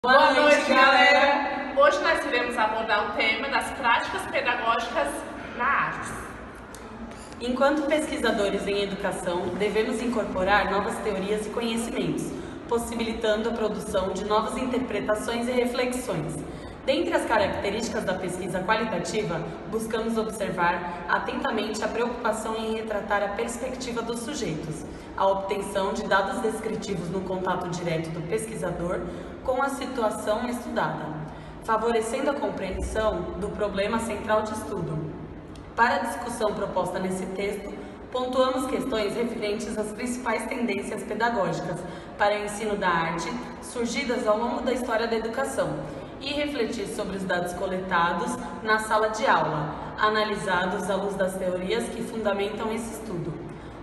Boa noite, galera! Hoje nós iremos abordar o tema das práticas pedagógicas na arte. Enquanto pesquisadores em educação, devemos incorporar novas teorias e conhecimentos, possibilitando a produção de novas interpretações e reflexões. Dentre as características da pesquisa qualitativa, buscamos observar atentamente a preocupação em retratar a perspectiva dos sujeitos, a obtenção de dados descritivos no contato direto do pesquisador com a situação estudada, favorecendo a compreensão do problema central de estudo. Para a discussão proposta nesse texto, pontuamos questões referentes às principais tendências pedagógicas para o ensino da arte surgidas ao longo da história da educação e refletir sobre os dados coletados na sala de aula, analisados à luz das teorias que fundamentam esse estudo,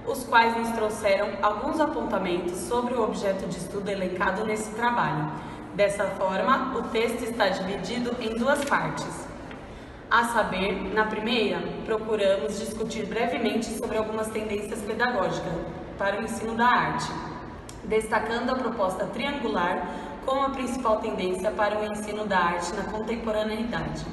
os quais nos trouxeram alguns apontamentos sobre o objeto de estudo elencado nesse trabalho. Dessa forma, o texto está dividido em duas partes. A saber, na primeira, procuramos discutir brevemente sobre algumas tendências pedagógicas para o ensino da arte, destacando a proposta triangular como a principal tendência para o ensino da arte na contemporaneidade,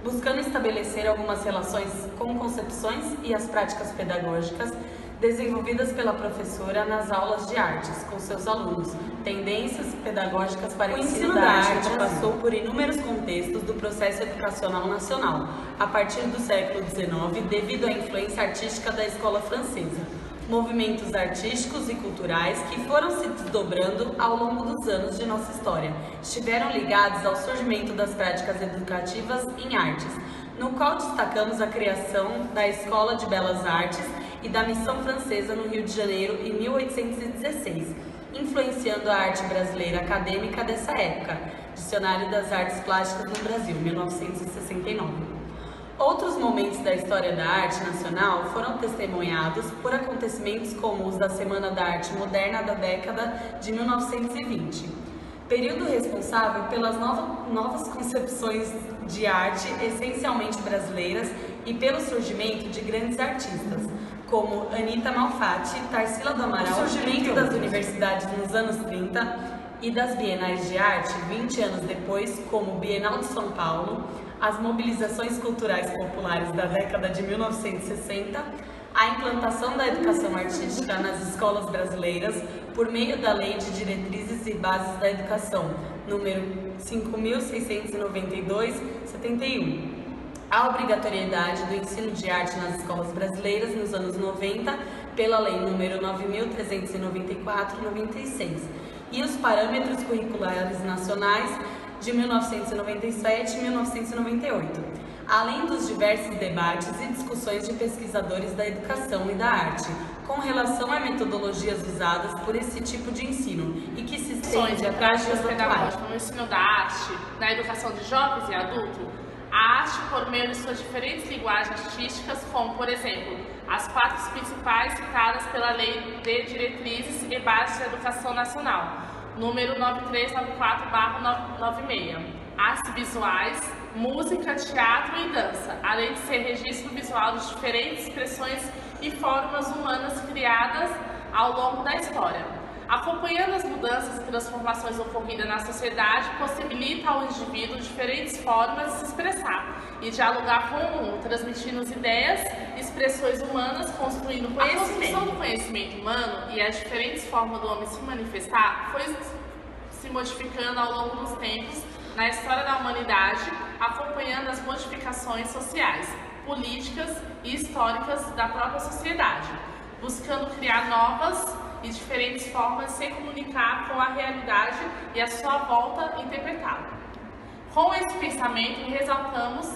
buscando estabelecer algumas relações com concepções e as práticas pedagógicas desenvolvidas pela professora nas aulas de artes com seus alunos, tendências pedagógicas para o ensino da arte passou por inúmeros contextos do processo educacional nacional, a partir do século XIX, devido à influência artística da escola francesa. Movimentos artísticos e culturais que foram se desdobrando ao longo dos anos de nossa história estiveram ligados ao surgimento das práticas educativas em artes, no qual destacamos a criação da Escola de Belas Artes e da Missão Francesa no Rio de Janeiro em 1816, influenciando a arte brasileira acadêmica dessa época, Dicionário das Artes Plásticas no Brasil, 1969. Outros momentos da história da arte nacional foram testemunhados por acontecimentos como os da Semana da Arte Moderna da década de 1920, período responsável pelas novas concepções de arte essencialmente brasileiras e pelo surgimento de grandes artistas, como Anita Malfatti, Tarsila do Amaral, o surgimento das universidades nos anos 30 e das bienais de arte 20 anos depois, como o Bienal de São Paulo, as mobilizações culturais populares da década de 1960, a implantação da educação artística nas escolas brasileiras por meio da Lei de Diretrizes e Bases da Educação, número 5.692/71. A obrigatoriedade do ensino de arte nas escolas brasileiras nos anos 90 pela Lei número 9.394/96 e os parâmetros curriculares nacionais de 1997 e 1998, além dos diversos debates e discussões de pesquisadores da educação e da arte com relação a metodologias usadas por esse tipo de ensino e que se estende a práticas pedagógicas no ensino da arte, na educação de jovens e adultos, a arte por meio de suas diferentes linguagens artísticas, como, por exemplo, as quatro principais citadas pela Lei de Diretrizes e Bases da Educação Nacional, número 9394/96. Artes visuais, música, teatro e dança, além de ser registro visual de diferentes expressões e formas humanas criadas ao longo da história. Acompanhando as mudanças e transformações ocorridas na sociedade, possibilita ao indivíduo diferentes formas de se expressar e dialogar com o mundo, transmitindo as ideias e expressões humanas, construindo conhecimento. A construção do conhecimento humano e as diferentes formas do homem se manifestar foi se modificando ao longo dos tempos na história da humanidade, acompanhando as modificações sociais, políticas e históricas da própria sociedade, buscando criar novas e diferentes formas de se comunicar com a realidade e a sua volta interpretada. Com esse pensamento, ressaltamos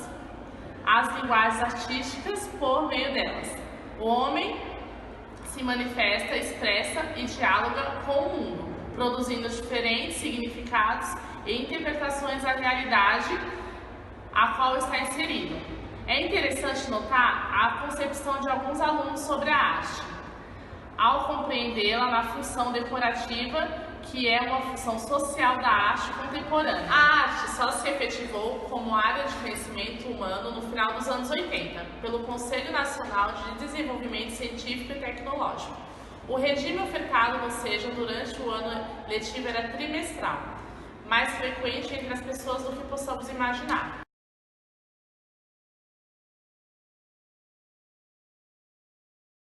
as linguagens artísticas por meio delas. O homem se manifesta, expressa e dialoga com o mundo, produzindo diferentes significados e interpretações da realidade a qual está inserido. É interessante notar a concepção de alguns alunos sobre a arte, ao compreendê-la na função decorativa, que é uma função social da arte contemporânea. A arte só se efetivou como área de conhecimento humano no final dos anos 80, pelo Conselho Nacional de Desenvolvimento Científico e Tecnológico. O regime ofertado, ou seja, durante o ano letivo era trimestral, mais frequente entre as pessoas do que possamos imaginar.